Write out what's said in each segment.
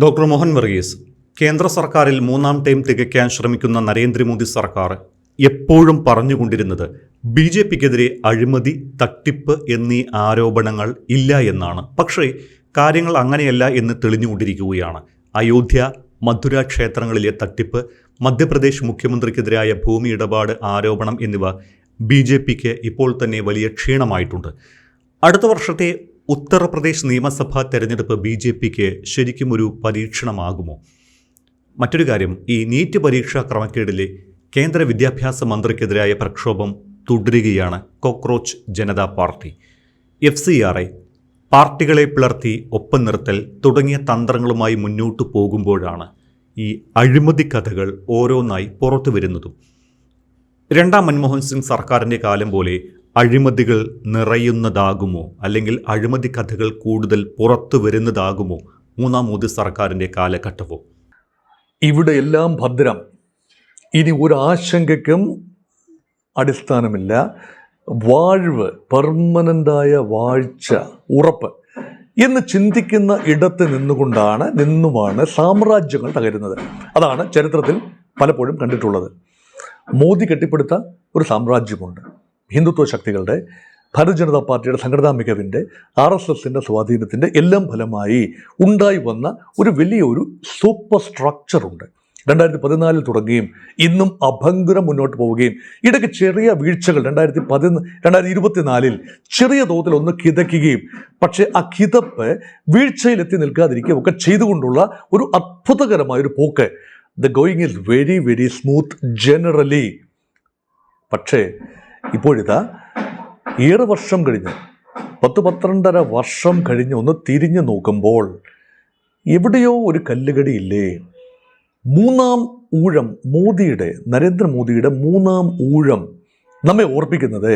Doctor Mohan Varghese, കേന്ദ്ര സർക്കാരിൽ മൂന്നാം ടൈം തികയ്ക്കാൻ ശ്രമിക്കുന്ന നരേന്ദ്രമോദി സർക്കാർ എപ്പോഴും പറഞ്ഞുകൊണ്ടിരുന്നത് BJPക്കെതിരെ അഴിമതി, തട്ടിപ്പ് എന്നീ ആരോപണങ്ങൾ ഇല്ല എന്നാണ്. പക്ഷേ കാര്യങ്ങൾ അങ്ങനെയല്ല എന്ന് തെളിഞ്ഞുകൊണ്ടിരിക്കുകയാണ്. അയോധ്യ, മഥുര ക്ഷേത്രങ്ങളിലെ തട്ടിപ്പ്, മധ്യപ്രദേശ് മുഖ്യമന്ത്രിക്കെതിരായ ഭൂമി ഇടപാട് ആരോപണം എന്നിവ BJPക്ക് ഇപ്പോൾ തന്നെ വലിയ ക്ഷീണമായിട്ടുണ്ട്. അടുത്ത വർഷത്തെ ഉത്തർപ്രദേശ് നിയമസഭാ തെരഞ്ഞെടുപ്പ് BJPക്ക് ശരിക്കും ഒരു പരീക്ഷണമാകുമോ? മറ്റൊരു കാര്യം, ഈ നീറ്റ് പരീക്ഷാ ക്രമക്കേടിലെ കേന്ദ്ര വിദ്യാഭ്യാസ മന്ത്രിക്കെതിരായ പ്രക്ഷോഭം തുടരുകയാണ്. കോക്രോച്ച് ജനതാ പാർട്ടി, FCRI, പാർട്ടികളെ പിളർത്തി ഒപ്പം നിർത്തൽ തുടങ്ങിയ തന്ത്രങ്ങളുമായി മുന്നോട്ടു പോകുമ്പോഴാണ് ഈ അഴിമതി കഥകൾ ഓരോന്നായി പുറത്തു വരുന്നതും. രണ്ടാം മൻമോഹൻ സിംഗ് സർക്കാരിൻ്റെ കാലം പോലെ അഴിമതികൾ നിറയുന്നതാകുമോ, അല്ലെങ്കിൽ അഴിമതി കഥകൾ കൂടുതൽ പുറത്തു വരുന്നതാകുമോ മൂന്നാം മോദി സർക്കാരിൻ്റെ കാലഘട്ടവും? ഇവിടെ എല്ലാം ഭദ്രം, ഇനി ഒരു ആശങ്കയ്ക്കും അടിസ്ഥാനമില്ല. വാഴ്വ്, പെർമനൻ്റായ വാഴ്ച, ഉറപ്പ് എന്ന് ചിന്തിക്കുന്ന ഇടത്ത് നിന്നുമാണ് സാമ്രാജ്യങ്ങൾ തകരുന്നത്. അതാണ് ചരിത്രത്തിൽ പലപ്പോഴും കണ്ടിട്ടുള്ളത്. മോദി കെട്ടിപ്പടുത്ത ഒരു സാമ്രാജ്യമുണ്ട്. ഹിന്ദുത്വ ശക്തികളുടെ, ഭാരതീയ ജനതാ പാർട്ടിയുടെ സംഘടനാ മികവിൻ്റെ, RSSൻ്റെ സ്വാധീനത്തിൻ്റെ എല്ലാം ഫലമായി ഉണ്ടായി വന്ന ഒരു വലിയൊരു സൂപ്പർ സ്ട്രക്ചറുണ്ട്. 2014 തുടങ്ങുകയും ഇന്നും അഭംഗുരം മുന്നോട്ട് പോവുകയും ഇടയ്ക്ക് ചെറിയ വീഴ്ചകൾ 2024 ചെറിയ തോതിൽ ഒന്ന് കിതയ്ക്കുകയും, പക്ഷേ ആ കിതപ്പ് വീഴ്ചയിലെത്തി നിൽക്കാതിരിക്കുകയും ഒക്കെ ചെയ്തുകൊണ്ടുള്ള ഒരു അത്ഭുതകരമായൊരു പോക്ക്. The going is very very smooth generally. പക്ഷേ ഇപ്പോഴിതാ ഏറെ വർഷം കഴിഞ്ഞ്, 10-12 വർഷം കഴിഞ്ഞ് ഒന്ന് തിരിഞ്ഞു നോക്കുമ്പോൾ എവിടെയോ ഒരു കല്ലുകടിയില്ലേ? മൂന്നാം ഊഴം, നരേന്ദ്രമോദിയുടെ മൂന്നാം ഊഴം നമ്മെ ഓർപ്പിക്കുന്നത്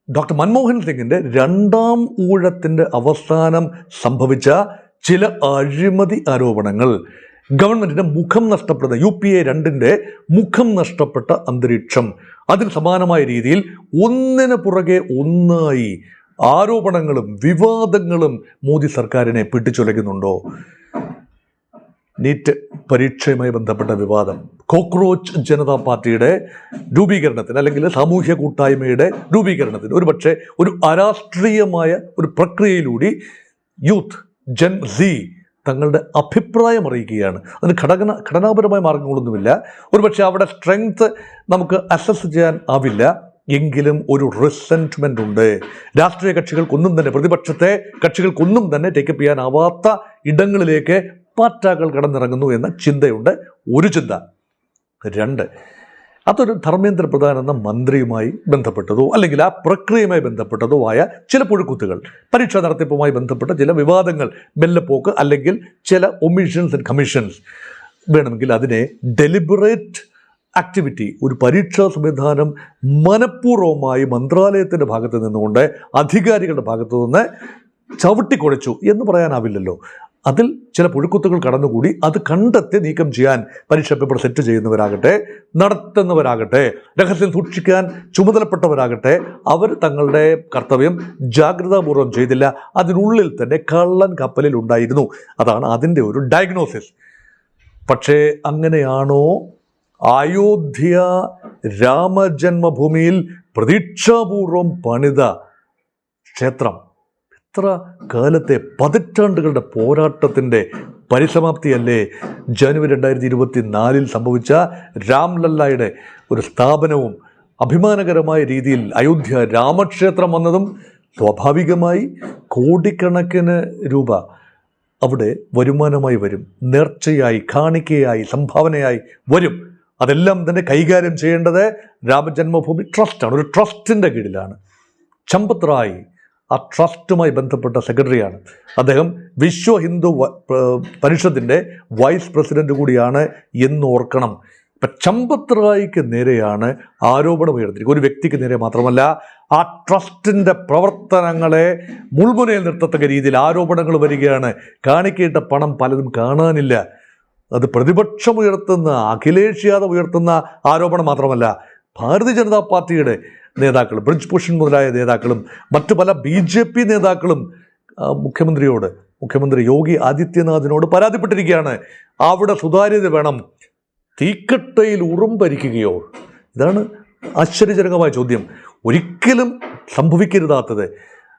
ഡോക്ടർ മൻമോഹൻ സിംഗിൻ്റെ രണ്ടാം ഊഴത്തിൻ്റെ അവസാനം സംഭവിച്ച ചില അഴിമതി ആരോപണങ്ങൾ, ഗവൺമെൻറ്റിൻ്റെ മുഖം നഷ്ടപ്പെടുന്ന, UPA 2ൻ്റെ മുഖം നഷ്ടപ്പെട്ട അന്തരീക്ഷം, അതിന് സമാനമായ രീതിയിൽ ഒന്നിന് പുറകെ ഒന്നായി ആരോപണങ്ങളും വിവാദങ്ങളും മോദി സർക്കാരിനെ പിടിച്ചുലയ്ക്കുന്നുണ്ടോ? നീറ്റ് പരീക്ഷയുമായി ബന്ധപ്പെട്ട വിവാദം, കോക്രോച്ച് ജനതാ പാർട്ടിയുടെ രൂപീകരണത്തിന്, അല്ലെങ്കിൽ സാമൂഹ്യ കൂട്ടായ്മയുടെ രൂപീകരണത്തിന് ഒരുപക്ഷെ ഒരു അരാഷ്ട്രീയമായ ഒരു പ്രക്രിയയിലൂടെ യൂത്ത്, ജൻ സി തങ്ങളുടെ അഭിപ്രായം അറിയിക്കുകയാണ്. അതിന് ഘടനാപരമായ മാർഗങ്ങളൊന്നുമില്ല. ഒരുപക്ഷെ അവിടെ സ്ട്രെങ്ത് നമുക്ക് അസസ് ചെയ്യാൻ ആവില്ല. എങ്കിലും ഒരു റിസെൻറ്റ്മെൻ്റ് ഉണ്ട്. രാഷ്ട്രീയ കക്ഷികൾക്കൊന്നും തന്നെ, പ്രതിപക്ഷത്തെ കക്ഷികൾക്കൊന്നും തന്നെ ടേക്കപ്പ് ചെയ്യാനാവാത്ത ഇടങ്ങളിലേക്ക് പാറ്റാക്കൾ കടന്നിറങ്ങുന്നു എന്ന ചിന്തയുണ്ട്. ഒരു ചിന്ത. 2, അതൊരു ധർമ്മേന്ദ്ര പ്രധാൻ എന്ന മന്ത്രിയുമായി ബന്ധപ്പെട്ടതോ അല്ലെങ്കിൽ ആ പ്രക്രിയയുമായി ബന്ധപ്പെട്ടതോ ആയ ചില പുഴുക്കുത്തുകൾ, പരീക്ഷാ നടത്തിപ്പുമായി ബന്ധപ്പെട്ട ചില വിവാദങ്ങൾ, മെല്ലെപ്പോക്ക്, അല്ലെങ്കിൽ ചില ഒമിഷൻസ് ആൻഡ് കമ്മീഷൻസ്, വേണമെങ്കിൽ അതിനെ ഡെലിബറേറ്റ് ആക്ടിവിറ്റി, ഒരു പരീക്ഷാ സംവിധാനം മനഃപൂർവ്വമായി മന്ത്രാലയത്തിൻ്റെ ഭാഗത്ത് നിന്നുകൊണ്ട്, അധികാരികളുടെ ഭാഗത്തു നിന്ന് ചവിട്ടിക്കുഴച്ചു എന്ന് പറയാനാവില്ലല്ലോ. അതിൽ ചില പുഴുക്കുത്തുകൾ കടന്നുകൂടി അത് കണ്ടെത്തി നീക്കം ചെയ്യാൻ പരീക്ഷാ പേപ്പർ സെറ്റ് ചെയ്യുന്നവരാകട്ടെ, നടത്തുന്നവരാകട്ടെ, രഹസ്യം സൂക്ഷിക്കാൻ ചുമതലപ്പെട്ടവരാകട്ടെ, അവർ തങ്ങളുടെ കർത്തവ്യം ജാഗ്രതാപൂർവം ചെയ്തില്ല. അതിനുള്ളിൽ തന്നെ കള്ളൻ കപ്പലിൽ ഉണ്ടായിരുന്നു. അതാണ് അതിൻ്റെ ഒരു ഡയഗ്നോസിസ്. പക്ഷേ അങ്ങനെയാണോ അയോധ്യ രാമജന്മഭൂമിയിൽ പ്രതീക്ഷാപൂർവം പണിത ക്ഷേത്രം എത്ര കാലത്തെ പതിറ്റാണ്ടുകളുടെ പോരാട്ടത്തിൻ്റെ പരിസമാപ്തിയല്ലേ ജനുവരി 2024 സംഭവിച്ച രാംലല്ലയുടെ ഒരു സ്ഥാപനവും അഭിമാനകരമായ രീതിയിൽ അയോധ്യ രാമക്ഷേത്രം വന്നതും? സ്വാഭാവികമായി കോടിക്കണക്കിന് രൂപ അവിടെ വരുമാനമായി വരും, നേർച്ചയായി, കാണിക്കയായി, സംഭാവനയായി വരും. അതെല്ലാം തന്നെ കൈകാര്യം ചെയ്യേണ്ടത് രാമജന്മഭൂമി ട്രസ്റ്റാണ്. ഒരു ട്രസ്റ്റിൻ്റെ കീഴിലാണ്. ചമ്പത് റായ് ആ ട്രസ്റ്റുമായി ബന്ധപ്പെട്ട സെക്രട്ടറിയാണ്. അദ്ദേഹം വിശ്വ ഹിന്ദു പരിഷത്തിൻ്റെ വൈസ് പ്രസിഡന്റ് കൂടിയാണ് എന്നോർക്കണം. ഇപ്പം ചമ്പത് റായിക്ക് നേരെയാണ് ആരോപണം ഉയർന്നിരിക്കുന്നത്. ഒരു വ്യക്തിക്ക് നേരെ മാത്രമല്ല, ആ ട്രസ്റ്റിൻ്റെ പ്രവർത്തനങ്ങളെ മുൾമുനയിൽ നിർത്തത്തക്ക രീതിയിൽ ആരോപണങ്ങൾ വരികയാണ്. കാണിക്കേണ്ട പണം പലതും കാണാനില്ല. അത് പ്രതിപക്ഷം ഉയർത്തുന്ന, അഖിലേഷ് യാദവ് ഉയർത്തുന്ന ആരോപണം മാത്രമല്ല, ഭാരതീയ ജനതാ പാർട്ടിയുടെ നേതാക്കളും, ബ്രിജ് ഭൂഷൺ മുതലായ നേതാക്കളും, മറ്റു പല BJP നേതാക്കളും മുഖ്യമന്ത്രിയോട് മുഖ്യമന്ത്രി യോഗി ആദിത്യനാഥിനോട് പരാതിപ്പെട്ടിരിക്കുകയാണ്. അവിടെ സുതാര്യത വേണം, തീക്കട്ടയിൽ ഉറുമ്പരിക്കുകയോ? ഇതാണ് ആശ്ചര്യജനകമായ ചോദ്യം. ഒരിക്കലും സംഭവിക്കരുതാത്തത്.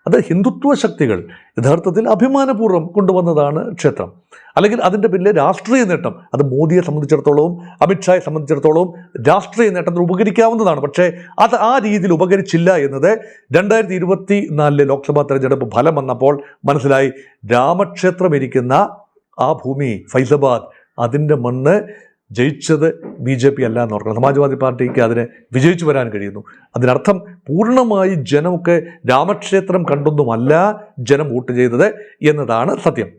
അത് ഹിന്ദുത്വ ശക്തികൾ യഥാർത്ഥത്തിൽ അഭിമാനപൂർവ്വം കൊണ്ടുവന്നതാണ് ക്ഷേത്രം. അല്ലെങ്കിൽ അതിൻ്റെ പിന്നിലെ രാഷ്ട്രീയ നേട്ടം, അത് മോദിയെ സംബന്ധിച്ചിടത്തോളവും അമിത്ഷായെ സംബന്ധിച്ചിടത്തോളവും രാഷ്ട്രീയ നേട്ടത്തിന് ഉപകരിക്കാവുന്നതാണ്. പക്ഷേ അത് ആ രീതിയിൽ ഉപകരിച്ചില്ല എന്നത് 2024 ലോക്സഭാ തെരഞ്ഞെടുപ്പ് ഫലം വന്നപ്പോൾ മനസ്സിലായി. രാമക്ഷേത്രം ഇരിക്കുന്ന ആ ഭൂമി ഫൈസാബാദ്, അതിൻ്റെ മണ്ണ് ജയിച്ചത് BJP അല്ല എന്ന് ഓർക്കണം. സമാജ്വാദി പാർട്ടിക്ക് അതിന് വിജയിച്ചു വരാൻ കഴിയുന്നു. അതിനർത്ഥം പൂർണ്ണമായി ജനമൊക്കെ രാമക്ഷേത്രം കണ്ടൊന്നുമല്ല ജനം വോട്ട് ചെയ്തത് എന്നതാണ് സത്യം.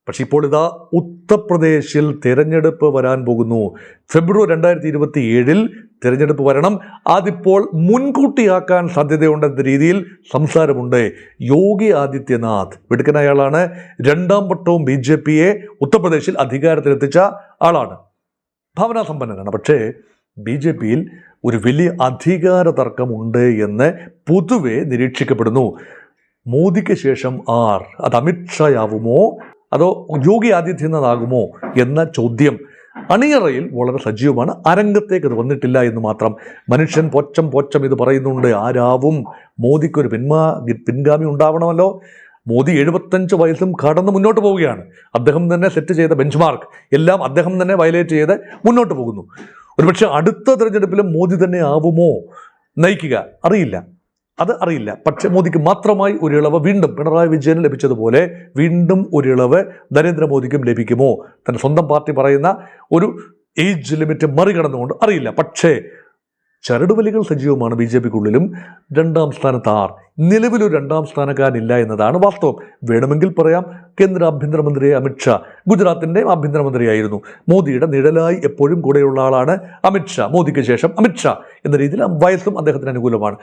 പക്ഷെ ഇപ്പോൾ ഇതാ ഉത്തർപ്രദേശിൽ തിരഞ്ഞെടുപ്പ് വരാൻ പോകുന്നു. ഫെബ്രുവരി 2027 തിരഞ്ഞെടുപ്പ് വരണം. അതിപ്പോൾ മുൻകൂട്ടിയാക്കാൻ സാധ്യതയുണ്ടെന്ന രീതിയിൽ സംസാരമുണ്ട്. യോഗി ആദിത്യനാഥ് മിടുക്കനായ ആളാണ്. 2ാം വട്ടവും BJPയെ ഉത്തർപ്രദേശിൽ അധികാരത്തിലെത്തിച്ച ആളാണ്. ഭാവനാസമ്പന്നനാണ്. പക്ഷേ BJPയിൽ ഒരു വലിയ അധികാര തർക്കമുണ്ട് എന്ന് പൊതുവെ നിരീക്ഷിക്കപ്പെടുന്നു. മോദിക്ക് ശേഷം അത് അമിത്ഷായാവുമോ അതോ യോഗി ആദിത്യനാഥ് ആകുമോ എന്ന ചോദ്യം അണിയറയിൽ വളരെ സജീവമാണ്. അരങ്ങത്തേക്ക് അത് വന്നിട്ടില്ല എന്ന് മാത്രം. മനുഷ്യൻ പൊച്ചം ഇത് പറയുന്നുണ്ട്. ആരാവും? മോദിക്കൊരു പിൻഗാമി ഉണ്ടാവണമല്ലോ. മോദി 75 വയസ്സും കടന്ന് മുന്നോട്ട് പോവുകയാണ്. അദ്ദേഹം തന്നെ സെറ്റ് ചെയ്ത ബെഞ്ച് മാർക്ക് എല്ലാം അദ്ദേഹം തന്നെ വയലേറ്റ് ചെയ്ത് മുന്നോട്ട് പോകുന്നു. ഒരുപക്ഷെ അടുത്ത തിരഞ്ഞെടുപ്പിലും മോദി തന്നെ ആവുമോ നയിക്കുക? അറിയില്ല. പക്ഷെ മോദിക്ക് മാത്രമായി ഒരു ഇളവ് വീണ്ടും പിണറായി വിജയന് ലഭിച്ചതുപോലെ വീണ്ടും ഒരു ഇളവ് നരേന്ദ്രമോദിക്കും ലഭിക്കുമോ? തൻ്റെ സ്വന്തം പാർട്ടി പറയുന്ന ഒരു ഏജ് ലിമിറ്റ് മറികടന്നുകൊണ്ട് അറിയില്ല. പക്ഷേ ചരടുവലികൾ സജീവമാണ് BJPക്കുള്ളിലും. 2ാം സ്ഥാനത്ത് നിലവിലൊരു 2ാം സ്ഥാനക്കാരനില്ല എന്നതാണ് വാസ്തവം. വേണമെങ്കിൽ പറയാം കേന്ദ്ര ആഭ്യന്തരമന്ത്രി അമിത്ഷാ ഗുജറാത്തിൻ്റെ ആഭ്യന്തരമന്ത്രിയായിരുന്നു. മോദിയുടെ നിഴലായി എപ്പോഴും കൂടെയുള്ള ആളാണ് അമിത്ഷാ. മോദിക്ക് ശേഷം അമിത്ഷാ എന്ന രീതിയിൽ വയസ്സും അദ്ദേഹത്തിന് അനുകൂലമാണ്.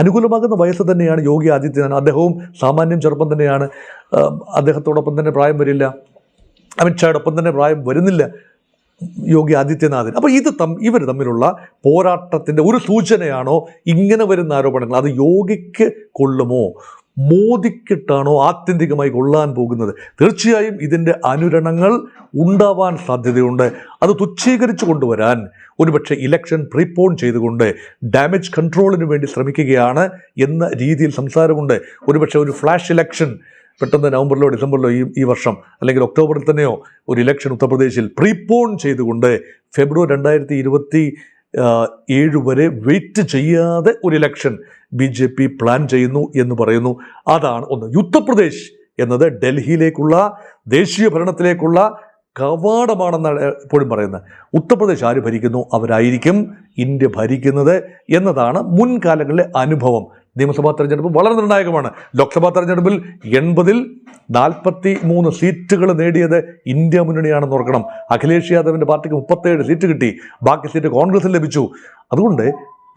അനുകൂലമാകുന്ന വയസ്സ് തന്നെയാണ് യോഗി ആദിത്യനാഥ്. അദ്ദേഹവും സാമാന്യം ചെറുപ്പം തന്നെയാണ്. അദ്ദേഹത്തോടൊപ്പം തന്നെ പ്രായം വരില്ല. അമിത്ഷായോടൊപ്പം തന്നെ പ്രായം വരുന്നില്ല യോഗി ആദിത്യനാഥിന്. അപ്പോൾ ഇവർ തമ്മിലുള്ള പോരാട്ടത്തിൻ്റെ ഒരു സൂചനയാണോ ഇങ്ങനെ വരുന്ന ആരോപണങ്ങൾ? അത് യോഗിക്ക് കൊള്ളുമോ, മോദിക്കിട്ടാണോ ആത്യന്തികമായി കൊള്ളാൻ പോകുന്നത്? തീർച്ചയായും ഇതിൻ്റെ അനുരണങ്ങൾ ഉണ്ടാവാൻ സാധ്യതയുണ്ട്. അത് തുച്ഛീകരിച്ചു കൊണ്ടുവരാൻ ഒരുപക്ഷെ ഇലക്ഷൻ പ്രീപോൺ ചെയ്തുകൊണ്ട് ഡാമേജ് കൺട്രോളിന് വേണ്ടി ശ്രമിക്കുകയാണ് എന്ന രീതിയിൽ സംസാരമുണ്ട്. ഒരുപക്ഷെ ഒരു ഫ്ലാഷ് ഇലക്ഷൻ പെട്ടെന്ന് നവംബറിലോ ഡിസംബറിലോ ഈ വർഷം അല്ലെങ്കിൽ ഒക്ടോബറിൽ തന്നെയോ ഒരു ഇലക്ഷൻ ഉത്തർപ്രദേശിൽ പ്രീപോൺ ചെയ്തുകൊണ്ട് ഫെബ്രുവരി 2027 വരെ വെയിറ്റ് ചെയ്യാതെ ഒരു ഇലക്ഷൻ BJP പ്ലാൻ ചെയ്യുന്നു എന്ന് പറയുന്നു. അതാണ് ഒന്ന്. ഉത്തർപ്രദേശ് എന്നത് ഡൽഹിയിലേക്കുള്ള ദേശീയ ഭരണത്തിലേക്കുള്ള കവാടമാണെന്നാണ് എപ്പോഴും പറയുന്നത്. ഉത്തർപ്രദേശ് ആര് ഭരിക്കുന്നു അവരായിരിക്കും ഇന്ത്യ ഭരിക്കുന്നത് എന്നതാണ് മുൻകാലങ്ങളിലെ അനുഭവം. നിയമസഭാ തെരഞ്ഞെടുപ്പ് വളരെ നിർണായകമാണ്. ലോക്സഭാ തെരഞ്ഞെടുപ്പിൽ 80-ൽ 43 സീറ്റുകൾ നേടിയത് ഇന്ത്യ മുന്നണിയാണെന്ന് ഓർക്കണം. അഖിലേഷ് യാദവിൻ്റെ പാർട്ടിക്ക് 37 സീറ്റ് കിട്ടി. ബാക്കി സീറ്റ് കോൺഗ്രസിന് ലഭിച്ചു. അതുകൊണ്ട്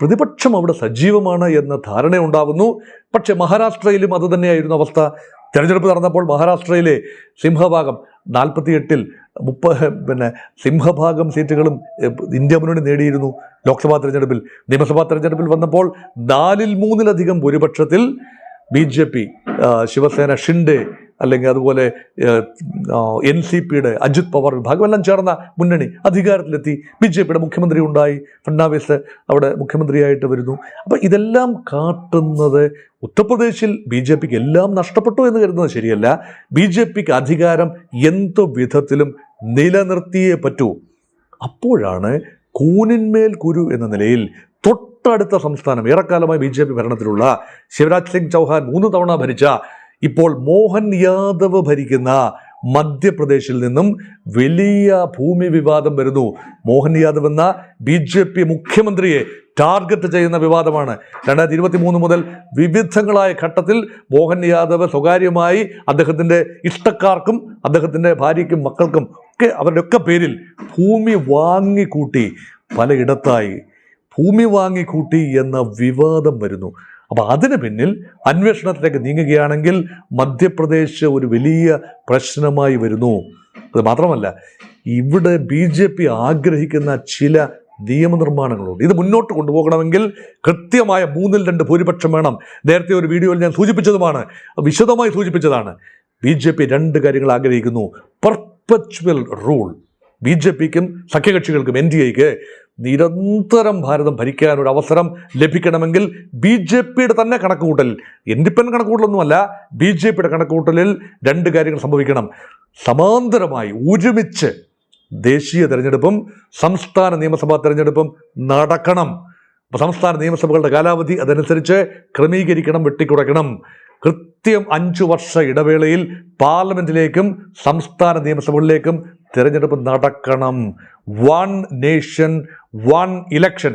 പ്രതിപക്ഷം അവിടെ സജീവമാണ് എന്ന ധാരണയുണ്ടാവുന്നു. പക്ഷേ മഹാരാഷ്ട്രയിലും അതുതന്നെയായിരുന്നു അവസ്ഥ. തെരഞ്ഞെടുപ്പ് നടന്നപ്പോൾ മഹാരാഷ്ട്രയിലെ സിംഹഭാഗം 48-ൽ 30 സിംഹഭാഗം സീറ്റുകളും ഇന്ത്യ മുന്നണി നേടിയിരുന്നു ലോക്സഭാ തെരഞ്ഞെടുപ്പിൽ. നിയമസഭാ തെരഞ്ഞെടുപ്പിൽ വന്നപ്പോൾ 4/3 ഭൂരിപക്ഷത്തിൽ BJP, ശിവസേന, ഷിൻഡെ അല്ലെങ്കിൽ അതുപോലെ NCPയുടെ അജിത് പവാർ വിഭാഗം എല്ലാം ചേർന്ന മുന്നണി അധികാരത്തിലെത്തി. BJPയുടെ മുഖ്യമന്ത്രി ഉണ്ടായി. ഫഡ്നാവിസ് അവിടെ മുഖ്യമന്ത്രിയായിട്ട് വരുന്നു. അപ്പോൾ ഇതെല്ലാം കാട്ടുന്നത് ഉത്തർപ്രദേശിൽ BJPക്ക് എല്ലാം നഷ്ടപ്പെട്ടു എന്ന് കരുതുന്നത് ശരിയല്ല. BJPക്ക് അധികാരം എന്തു വിധത്തിലും നിലനിർത്തിയേ പറ്റൂ. അപ്പോഴാണ് കൂനിന്മേൽ കുരു എന്ന നിലയിൽ തൊട്ടടുത്ത സംസ്ഥാനം, ഏറെക്കാലമായി BJP ഭരണത്തിലുള്ള ശിവരാജ് സിംഗ് ചൗഹാൻ 3 തവണ ഭരിച്ച, ഇപ്പോൾ മോഹൻ യാദവ് ഭരിക്കുന്ന മധ്യപ്രദേശിൽ നിന്നും വലിയ ഭൂമി വിവാദം വരുന്നു. മോഹൻ യാദവ് എന്ന BJP മുഖ്യമന്ത്രിയെ ടാർഗറ്റ് ചെയ്യുന്ന വിവാദമാണ്. 2023 മുതൽ വിവിധങ്ങളായ ഘട്ടത്തിൽ മോഹൻ യാദവ് സ്വകാര്യമായി അദ്ദേഹത്തിൻ്റെ ഇഷ്ടക്കാർക്കും അദ്ദേഹത്തിൻ്റെ ഭാര്യയ്ക്കും മക്കൾക്കും ഒക്കെ അവരുടെയൊക്കെ പേരിൽ ഭൂമി വാങ്ങിക്കൂട്ടി. പലയിടത്തായി ഭൂമി വാങ്ങിക്കൂട്ടി എന്ന വിവാദം വരുന്നു. അപ്പോൾ അതിന് പിന്നിൽ അന്വേഷണത്തിലേക്ക് നീങ്ങുകയാണെങ്കിൽ മധ്യപ്രദേശ് ഒരു വലിയ പ്രശ്നമായി വരുന്നു. അത് മാത്രമല്ല, ഇവിടെ BJP ആഗ്രഹിക്കുന്ന ചില നിയമനിർമ്മാണങ്ങളുണ്ട്. ഇത് മുന്നോട്ട് കൊണ്ടുപോകണമെങ്കിൽ കൃത്യമായ 3/2 ഭൂരിപക്ഷം വേണം. നേരത്തെ ഒരു വീഡിയോയിൽ ഞാൻ സൂചിപ്പിച്ചതുമാണ്, വിശദമായി സൂചിപ്പിച്ചതാണ്. BJP രണ്ട് കാര്യങ്ങൾ ആഗ്രഹിക്കുന്നു. Perpetual rule. BJPക്കും സഖ്യകക്ഷികൾക്കും NDAക്ക് നിരന്തരം ഭാരതം ഭരിക്കാൻ ഒരു അവസരം ലഭിക്കണമെങ്കിൽ BJPയുടെ തന്നെ കണക്കുകൂട്ടൽ, ഇൻഡിപെൻഡന്റ് കണക്കുകൂട്ടലൊന്നുമല്ല, BJPയുടെ കണക്കുകൂട്ടലിൽ രണ്ട് കാര്യങ്ങൾ സംഭവിക്കണം. സമാന്തരമായി ഒരുമിച്ച് ദേശീയ തെരഞ്ഞെടുപ്പും സംസ്ഥാന നിയമസഭാ തെരഞ്ഞെടുപ്പും നടക്കണം. അപ്പോൾ സംസ്ഥാന നിയമസഭകളുടെ കാലാവധി അതനുസരിച്ച് ക്രമീകരിക്കണം, വെട്ടിക്കുറയ്ക്കണം. കൃത്യം 5 വർഷ ഇടവേളയിൽ പാർലമെന്റിലേക്കും സംസ്ഥാന നിയമസഭകളിലേക്കും തിരഞ്ഞെടുപ്പ് നടക്കണം. 1 നേഷൻ 1 ഇലക്ഷൻ.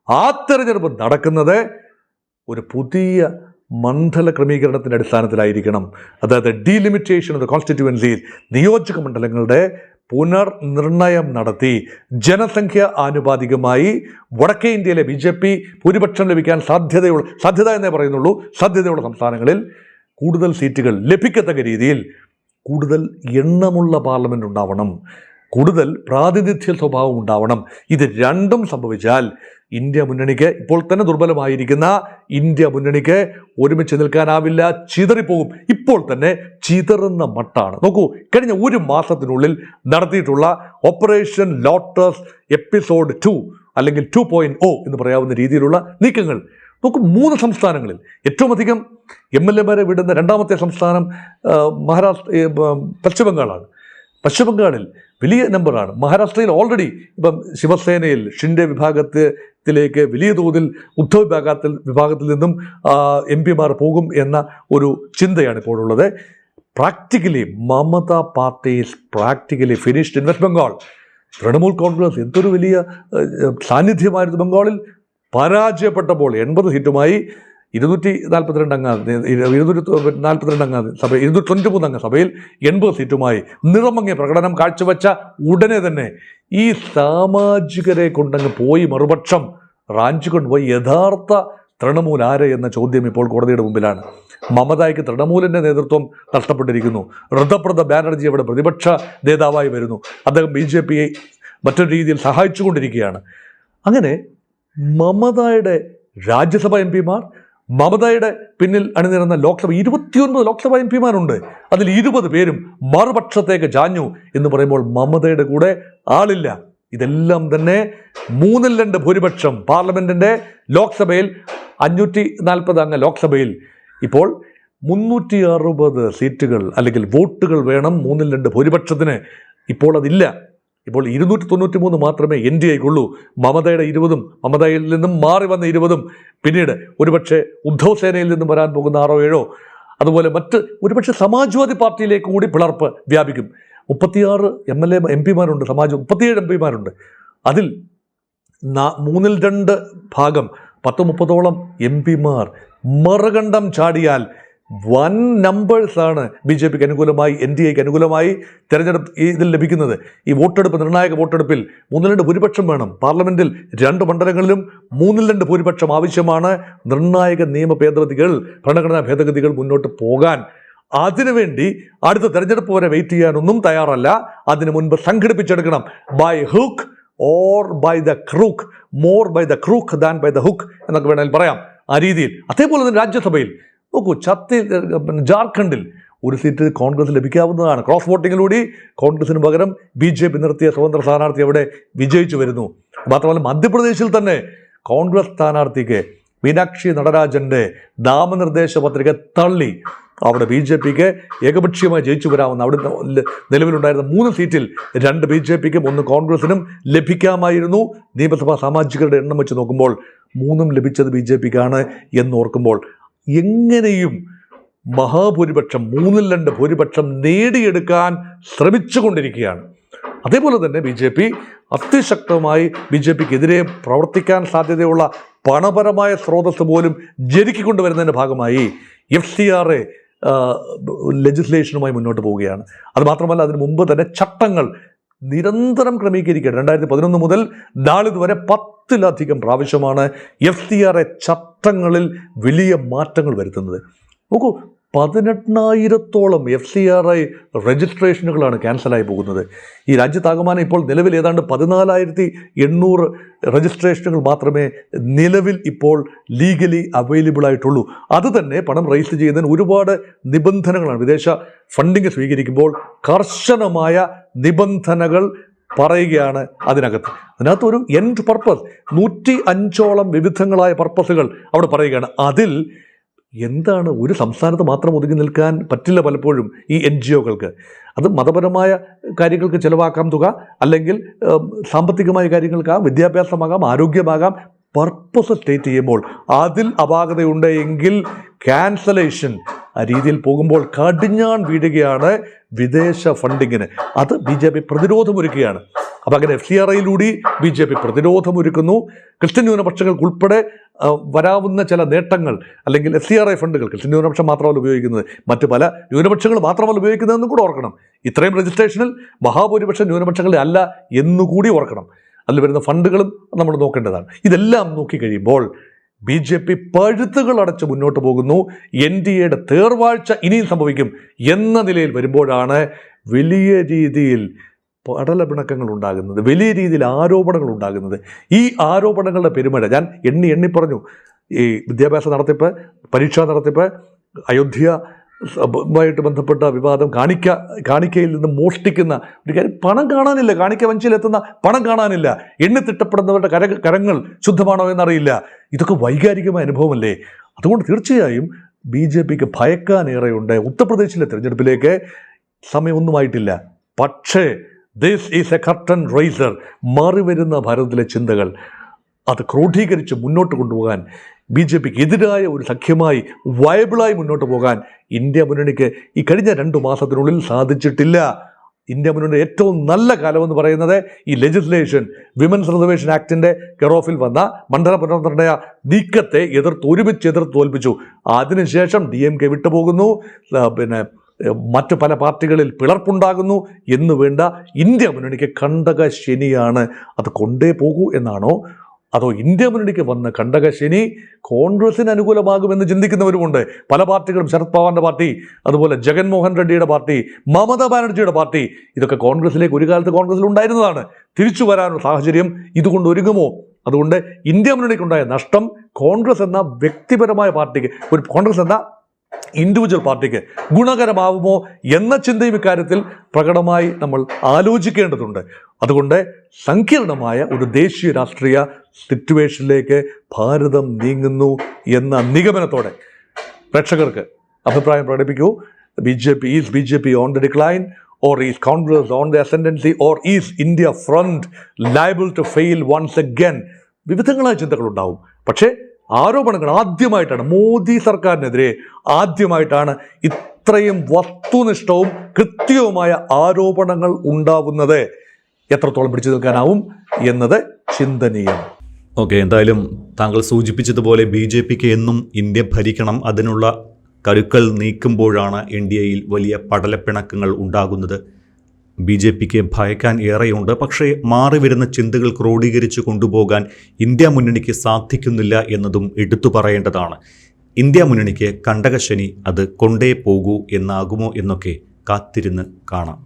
ആ തെരഞ്ഞെടുപ്പ് നടക്കുന്നത് ഒരു പുതിയ മണ്ഡല ക്രമീകരണത്തിൻ്റെ അടിസ്ഥാനത്തിലായിരിക്കണം. അതായത് ഡീലിമിറ്റേഷൻ ഓഫ് ദ കോൺസ്റ്റിറ്റ്യുവൻസിയിൽ നിയോജക മണ്ഡലങ്ങളുടെ പുനർനിർണയം നടത്തി ജനസംഖ്യ ആനുപാതികമായി വടക്കേ ഇന്ത്യയിലെ BJP ഭൂരിപക്ഷം ലഭിക്കാൻ സാധ്യത എന്നേ പറയുന്നുള്ളൂ, സാധ്യതയുള്ള സംസ്ഥാനങ്ങളിൽ കൂടുതൽ സീറ്റുകൾ ലഭിക്കത്തക്ക രീതിയിൽ കൂടുതൽ എണ്ണമുള്ള പാർലമെൻറ്റ് ഉണ്ടാവണം, കൂടുതൽ പ്രാതിനിധ്യ സ്വഭാവം ഉണ്ടാവണം. ഇത് രണ്ടും സംഭവിച്ചാൽ ഇന്ത്യ മുന്നണിക്ക്, ഇപ്പോൾ തന്നെ ദുർബലമായിരിക്കുന്ന ഇന്ത്യ മുന്നണിക്ക് ഒരുമിച്ച് നിൽക്കാനാവില്ല, ചിതറിപ്പോകും. ഇപ്പോൾ തന്നെ ചിതറുന്ന മട്ടാണ്. നോക്കൂ, കഴിഞ്ഞ ഒരു മാസത്തിനുള്ളിൽ നടത്തിയിട്ടുള്ള ഓപ്പറേഷൻ ലോട്ടസ് എപ്പിസോഡ് 2 അല്ലെങ്കിൽ 2.0 എന്ന് പറയാവുന്ന രീതിയിലുള്ള നീക്കങ്ങൾ നോക്കൂ. 3 സംസ്ഥാനങ്ങളിൽ ഏറ്റവും അധികം MLA-മാരെ വിടുന്ന രണ്ടാമത്തെ സംസ്ഥാനം പശ്ചിമബംഗാളാണ്. പശ്ചിമബംഗാളിൽ വലിയ നമ്പറാണ്. മഹാരാഷ്ട്രയിൽ ഓൾറെഡി ഇപ്പം ശിവസേനയിൽ ഷിൻഡെ വിഭാഗത്തിലേക്ക് വലിയ തോതിൽ ഉദ്ധവ് വിഭാഗത്തിൽ നിന്നും MP-മാർ പോകും എന്ന ഒരു ചിന്തയാണ് ഇപ്പോഴുള്ളത്. Practically Mamata party is practically finished in West Bengal. Trinamool Congress എന്തൊരു വലിയ സാന്നിധ്യമായിരുന്നു ബംഗാളിൽ. പരാജയപ്പെട്ടപ്പോൾ 80 സീറ്റുമായി 242 അംഗ സഭ, 293 അംഗ സഭയിൽ 80 സീറ്റുമായി നിറമങ്ങിയ പ്രകടനം കാഴ്ചവെച്ച ഉടനെ തന്നെ ഈ സാമാജികരെ കൊണ്ടങ്ങ് പോയി മറുപക്ഷം റാഞ്ചിക്കൊണ്ടുപോയി യഥാർത്ഥ തൃണമൂൽ ആര് എന്ന ചോദ്യം ഇപ്പോൾ കോടതിയുടെ മുമ്പിലാണ്. മമതയ്ക്ക് തൃണമൂലിൻ്റെ നേതൃത്വം നഷ്ടപ്പെട്ടിരിക്കുന്നു. ഋതപ്രത ബാനർജി അവിടെ പ്രതിപക്ഷ നേതാവായി വരുന്നു. അദ്ദേഹം BJPയെ മറ്റൊരു രീതിയിൽ സഹായിച്ചുകൊണ്ടിരിക്കുകയാണ്. അങ്ങനെ മമതയുടെ രാജ്യസഭ MP-മാർ, മമതയുടെ പിന്നിൽ അണിനിരന്ന ലോക്സഭ 29 ലോക്സഭ MP-മാരുണ്ട്. അതിൽ 20 പേരും മറുപക്ഷത്തേക്ക് ചാഞ്ഞു എന്ന് പറയുമ്പോൾ മമതയുടെ കൂടെ ആളില്ല. ഇതെല്ലാം തന്നെ 3/2 ഭൂരിപക്ഷം പാർലമെന്റിന്റെ ലോക്സഭയിൽ 540 അംഗ ലോക്സഭയിൽ ഇപ്പോൾ 360 സീറ്റുകൾ അല്ലെങ്കിൽ വോട്ടുകൾ വേണം 3/2 ഭൂരിപക്ഷത്തിന്. ഇപ്പോൾ അതില്ല. ഇപ്പോൾ 293 മാത്രമേ NDAയ്ക്കുള്ളൂ. മമതയുടെ 20-ഉം മമതയിൽ നിന്നും മാറി വന്ന 20-ഉം പിന്നീട് ഒരുപക്ഷെ ഉദ്ധവ് സേനയിൽ നിന്നും വരാൻ പോകുന്ന 6-7 അതുപോലെ മറ്റ് ഒരുപക്ഷെ സമാജ്വാദി പാർട്ടിയിലേക്ക് കൂടി പിളർപ്പ് വ്യാപിക്കും. 36 MP-മാരുണ്ട്, 37 MP-മാരുണ്ട്. അതിൽ 3/2 ഭാഗം 10-30ഓളം MP-മാർ മറുകണ്ഠം ചാടിയാൽ വൻ നമ്പേഴ്സാണ് BJPക്ക് അനുകൂലമായി, NDAയ്ക്ക് അനുകൂലമായി തെരഞ്ഞെടുപ്പ് ഇതിൽ ലഭിക്കുന്നത്. ഈ വോട്ടെടുപ്പ്, നിർണായക വോട്ടെടുപ്പിൽ 3/2 ഭൂരിപക്ഷം വേണം. പാർലമെന്റിൽ 2 മണ്ഡലങ്ങളിലും 3/2 ഭൂരിപക്ഷം ആവശ്യമാണ് നിർണായക നിയമ ഭേദഗതികൾ, ഭരണഘടനാ ഭേദഗതികൾ മുന്നോട്ട് പോകാൻ. അതിനുവേണ്ടി അടുത്ത തെരഞ്ഞെടുപ്പ് വരെ വെയിറ്റ് ചെയ്യാനൊന്നും തയ്യാറല്ല. അതിനു മുൻപ് സംഘടിപ്പിച്ചെടുക്കണം. By hook or by the crook, more by the crook than by the hook എന്നൊക്കെ വേണമെങ്കിൽ പറയാം. ആ രീതിയിൽ. അതേപോലെ തന്നെ രാജ്യസഭയിൽ നോക്കൂ, ജാർഖണ്ഡിൽ ഒരു സീറ്റ് കോൺഗ്രസ് ലഭിക്കാവുന്നതാണ്. ക്രോസ് വോട്ടിങ്ങിലൂടെ കോൺഗ്രസിന് പകരം BJP നിർത്തിയ സ്വതന്ത്ര സ്ഥാനാർത്ഥി അവിടെ വിജയിച്ചു വരുന്നു. മാത്രമല്ല മധ്യപ്രദേശിൽ തന്നെ കോൺഗ്രസ് സ്ഥാനാർത്ഥിക്ക് മീനാക്ഷി നടരാജൻ്റെ നാമനിർദ്ദേശ പത്രിക തള്ളി അവിടെ BJPക്ക് ഏകപക്ഷീയമായി ജയിച്ചു വരാവുന്ന അവിടെ നിലവിലുണ്ടായിരുന്ന 3 സീറ്റിൽ 2 BJPക്കും 1 കോൺഗ്രസിനും ലഭിക്കാമായിരുന്നു. നിയമസഭാ സാമാജികരുടെ എണ്ണം വെച്ച് നോക്കുമ്പോൾ 3ഉം ലഭിച്ചത് BJPക്കാണ് എന്നോർക്കുമ്പോൾ എങ്ങനെയും മഹാഭൂരിപക്ഷം 3/2 ഭൂരിപക്ഷം നേടിയെടുക്കാൻ ശ്രമിച്ചുകൊണ്ടിരിക്കുകയാണ്. അതേപോലെ തന്നെ BJP അതിശക്തമായി BJPക്കെതിരെ പ്രവർത്തിക്കാൻ സാധ്യതയുള്ള പണപരമായ സ്രോതസ് പോലും ജനിക്കൊണ്ടുവരുന്നതിൻ്റെ ഭാഗമായി FCRA ലെജിസ്ലേഷനുമായി മുന്നോട്ട് പോവുകയാണ്. അതുമാത്രമല്ല അതിനു മുമ്പ് തന്നെ ചട്ടങ്ങൾ നിരന്തരം ക്രമീകരിക്കുക. 2011 മുതൽ നാളിതുവരെ 10-ലധികം പ്രാവശ്യമാണ് FCRA ചട്ടങ്ങളിൽ വലിയ മാറ്റങ്ങൾ വരുത്തുന്നത്. നോക്കൂ, 18,000-ഓളം FCRI രജിസ്ട്രേഷനുകളാണ് ക്യാൻസലായി പോകുന്നത്. ഈ രാജ്യത്താകമാനം ഇപ്പോൾ നിലവിൽ ഏതാണ്ട് 14,800 രജിസ്ട്രേഷനുകൾ മാത്രമേ നിലവിൽ ഇപ്പോൾ ലീഗലി അവൈലബിൾ ആയിട്ടുള്ളൂ. അത് തന്നെ പണം റൈസ് ചെയ്യുന്നതിന് ഒരുപാട് നിബന്ധനകളാണ്. വിദേശ ഫണ്ടിങ് സ്വീകരിക്കുമ്പോൾ കർശനമായ നിബന്ധനകൾ പറയുകയാണ് അതിനകത്ത് ഒരു എൻഡ് പർപ്പസ് 105ഓളം വിവിധങ്ങളായ പർപ്പസുകൾ അവിടെ പറയുകയാണ്. അതിൽ എന്താണ്, ഒരു സംസ്ഥാനത്ത് മാത്രം ഒതുങ്ങി നിൽക്കാൻ പറ്റില്ല പലപ്പോഴും ഈ NGOകൾക്ക്. അത് മതപരമായ കാര്യങ്ങൾക്ക് ചിലവാക്കാം തുക, അല്ലെങ്കിൽ സാമ്പത്തികമായ കാര്യങ്ങൾക്കാകാം, വിദ്യാഭ്യാസമാകാം, ആരോഗ്യമാകാം. പർപ്പസ് സ്റ്റേറ്റ് ചെയ്യുമ്പോൾ അതിൽ അപാകതയുണ്ട് എങ്കിൽ ക്യാൻസലേഷൻ ആ രീതിയിൽ പോകുമ്പോൾ കടിഞ്ഞാൺ വീഴുകയാണ് വിദേശ ഫണ്ടിങ്ങിന്. അത് BJP പ്രതിരോധമൊരുക്കുകയാണ്. അപ്പം അങ്ങനെ FCRIയിലൂടെ BJP പ്രതിരോധമൊരുക്കുന്നു. ക്രിസ്ത്യൻ ന്യൂനപക്ഷങ്ങൾക്കുൾപ്പെടെ വരാവുന്ന ചില നേട്ടങ്ങൾ, അല്ലെങ്കിൽ FCRI ഫണ്ടുകൾ ക്രിസ്ത്യൻ ന്യൂനപക്ഷം മാത്രമല്ല ഉപയോഗിക്കുന്നത്, മറ്റ് പല ന്യൂനപക്ഷങ്ങൾ മാത്രമല്ല ഉപയോഗിക്കുന്നതെന്നും കൂടെ ഓർക്കണം. ഇത്രയും രജിസ്ട്രേഷനിൽ മഹാഭൂരിപക്ഷം ന്യൂനപക്ഷങ്ങളുടെ അല്ല എന്നുകൂടി ഓർക്കണം. അതിൽ വരുന്ന ഫണ്ടുകളും നമ്മൾ നോക്കേണ്ടതാണ്. ഇതെല്ലാം നോക്കിക്കഴിയുമ്പോൾ BJP പഴുത്തുകൾ അടച്ച് മുന്നോട്ട് പോകുന്നു. NDAയുടെ തേർവാഴ്ച ഇനിയും സംഭവിക്കും എന്ന നിലയിൽ വരുമ്പോഴാണ് വലിയ രീതിയിൽ പടലപിണക്കങ്ങൾ ഉണ്ടാകുന്നത്, വലിയ രീതിയിൽ ആരോപണങ്ങൾ ഉണ്ടാകുന്നത്. ഈ ആരോപണങ്ങളുടെ പെരുമഴ ഞാൻ എണ്ണി പറഞ്ഞു. ഈ വിദ്യാഭ്യാസ നടത്തിപ്പ്, പരീക്ഷാ നടത്തിപ്പ്, അയോധ്യയുമായിട്ട് ബന്ധപ്പെട്ട വിവാദം, കാണിക്കയിൽ നിന്ന് മോഷ്ടിക്കുന്ന ഒരു കാര്യം, പണം കാണാനില്ല, കാണിക്ക വഞ്ചിയിലെത്തുന്ന പണം കാണാനില്ല, എണ്ണിത്തിട്ടപ്പെടുന്നവരുടെ കരങ്ങൾ ശുദ്ധമാണോ എന്നറിയില്ല. ഇതൊക്കെ വൈകാരികമായ അനുഭവമല്ലേ? അതുകൊണ്ട് തീർച്ചയായും BJPക്ക് ഭയക്കാനേറെയുണ്ട്. ഉത്തർപ്രദേശിലെ തിരഞ്ഞെടുപ്പിലേക്ക് സമയമൊന്നുമായിട്ടില്ല, പക്ഷേ this is A curtain riser. മാറി വരുന്ന ഭാരതത്തിലെ ചിന്തകൾ അത് ക്രോഡീകരിച്ച് മുന്നോട്ട് കൊണ്ടുപോകാൻ, BJPക്ക് എതിരായ ഒരു സഖ്യമായി വയബിളായി മുന്നോട്ട് പോകാൻ ഇന്ത്യ മുന്നണിക്ക് ഈ കഴിഞ്ഞ 2 മാസത്തിനുള്ളിൽ സാധിച്ചിട്ടില്ല. ഇന്ത്യ മുന്നണിയുടെ ഏറ്റവും നല്ല കാലമെന്ന് പറയുന്നത് ഈ ലെജിസ്ലേഷൻ, വിമൻസ് റിസർവേഷൻ ആക്ടിൻ്റെ കെയറോഫിൽ വന്ന മണ്ഡല പുനർനിർണയ നീക്കത്തെ ഒരുമിച്ച് എതിർത്ത് തോൽപ്പിച്ചു. അതിനുശേഷം DMK വിട്ടുപോകുന്നു, മറ്റു പല പാർട്ടികളിൽ പിളർപ്പുണ്ടാകുന്നു എന്ന് വേണ്ട. ഇന്ത്യ മുന്നണിക്ക് കണ്ടക ശനിയാണ്. അത് കൊണ്ടേ പോകൂ എന്നാണോ, അതോ ഇന്ത്യ മുന്നണിക്ക് വന്ന കണ്ടകശനി കോൺഗ്രസിന് അനുകൂലമാകുമെന്ന് ചിന്തിക്കുന്നവരുമുണ്ട്. പല പാർട്ടികളും, ശരത് പവാറിൻ്റെ പാർട്ടി, അതുപോലെ ജഗൻമോഹൻ റെഡ്ഡിയുടെ പാർട്ടി, മമതാ ബാനർജിയുടെ പാർട്ടി, ഇതൊക്കെ കോൺഗ്രസിലേക്ക് ഒരു കാലത്ത് കോൺഗ്രസിൽ ഉണ്ടായിരുന്നതാണ്. തിരിച്ചു വരാനുള്ള സാഹചര്യം ഇതുകൊണ്ട് ഒരുങ്ങുമോ? അതുകൊണ്ട് ഇന്ത്യ മുന്നണിക്കുണ്ടായ നഷ്ടം കോൺഗ്രസ് എന്ന വ്യക്തിപരമായ പാർട്ടിക്ക്, ഒരു കോൺഗ്രസ് എന്ന ഇൻഡിവിജ്വൽ പാർട്ടിക്ക് ഗുണകരമാവുമോ എന്ന ചിന്തയും ഇക്കാര്യത്തിൽ പ്രകടമായി നമ്മൾ ആലോചിക്കേണ്ടതുണ്ട്. അതുകൊണ്ട് സങ്കീർണമായ ഒരു ദേശീയ രാഷ്ട്രീയ സിറ്റുവേഷനിലേക്ക് ഭാരതം നീങ്ങുന്നു എന്ന നിഗമനത്തോടെ പ്രേക്ഷകർക്ക് അഭിപ്രായം പ്രകടിപ്പിക്കൂ. BJP on the decline, or is Congress on the ascendancy, or is India front liable to fail once again? വിവിധങ്ങളായ ചിന്തകളുണ്ടാവും. പക്ഷേ ആരോപണങ്ങൾ ആദ്യമായിട്ടാണ്, മോദി സർക്കാരിനെതിരെ ആദ്യമായിട്ടാണ് ഇത്രയും വസ്തുനിഷ്ഠവും കൃത്യവുമായ ആരോപണങ്ങൾ ഉണ്ടാവുന്നത്. എത്രത്തോളം പിടിച്ചു നിൽക്കാനാവും എന്നത് ചിന്തനീയം. ഓക്കെ, എന്തായാലും താങ്കൾ സൂചിപ്പിച്ചതുപോലെ BJPക്ക് എന്നും ഇന്ത്യ ഭരിക്കണം. അതിനുള്ള കരുക്കൾ നീക്കുമ്പോഴാണ് NDAയിൽ വലിയ പടലപ്പിണക്കങ്ങൾ ഉണ്ടാകുന്നത്. BJPക്ക് ഭയക്കാൻ ഏറെയുണ്ട്. പക്ഷേ മാറി വരുന്ന ചിന്തകൾ ക്രോഡീകരിച്ച് കൊണ്ടുപോകാൻ ഇന്ത്യ മുന്നണിക്ക് സാധിക്കുന്നില്ല എന്നതും എടുത്തു പറയേണ്ടതാണ്. ഇന്ത്യ മുന്നണിക്ക് കണ്ടകശനി അത് കൊണ്ടേ പോകൂ എന്നാകുമോ എന്നൊക്കെ കാത്തിരുന്ന് കാണാം.